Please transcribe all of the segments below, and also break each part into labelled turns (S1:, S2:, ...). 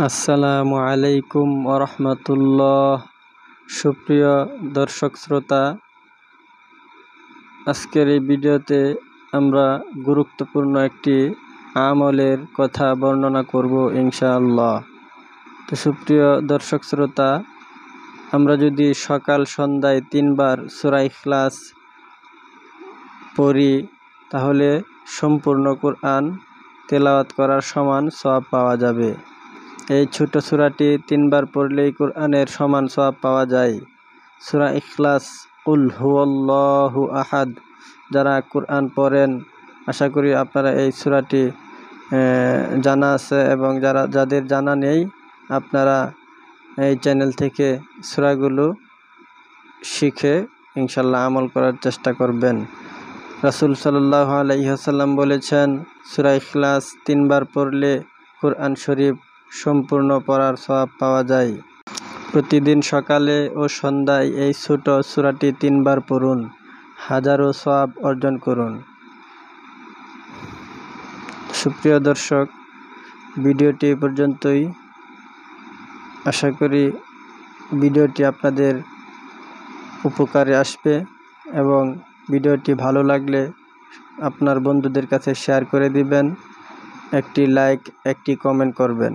S1: আসসালামু আলাইকুম ওরহমতুল্লাহ। সুপ্রিয় দর্শক শ্রোতা, আজকের এই ভিডিওতে আমরা গুরুত্বপূর্ণ একটি আমলের কথা বর্ণনা করব ইনশাআল্লাহ। তো সুপ্রিয় দর্শক শ্রোতা, আমরা যদি সকাল সন্ধ্যায় 3 বার সূরা ইখলাস পড়ি তাহলে সম্পূর্ণ কোরআন তেলাওয়াত করার সমান সওয়াব পাওয়া যাবে। এই ছোট সূরাটি 3 বার পড়লেই কোরআনের সমান সওয়াব পাওয়া যায়। সূরা ইখলাস, কুল হুয়াল্লাহু আহাদ, যারা কোরআন পড়েন আশা করি আপনারা এই সূরাটি জানা আছে, এবং যাদের জানা নেই আপনারা এই চ্যানেল থেকে সূরাগুলো শিখে ইনশাল্লাহ আমল করার চেষ্টা করবেন। রাসূল সাল্লাল্লাহু আলাইহি ওয়াসাল্লাম বলেছেন, সূরা ইখলাস 3 বার পড়লে কোরআন শরীফ সম্পূর্ণ পড়ার সওয়াব পাওয়া যায়। প্রতিদিন সকালে ও সন্ধ্যায় এই ছোট সূরাটি 3 বার পড়ুন, হাজারো সওয়াব অর্জন করুন। সুপ্রিয় দর্শক, ভিডিওটি এই পর্যন্তই। আশা করি ভিডিওটি আপনাদের উপকারে আসবে, এবং ভিডিওটি ভালো লাগলে আপনার বন্ধুদের কাছে শেয়ার করে দিবেন। একটি লাইক, একটি কমেন্ট করবেন।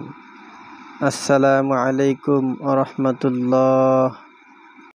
S1: আসসালামু আলাইকুম ওয়া রাহমাতুল্লাহ।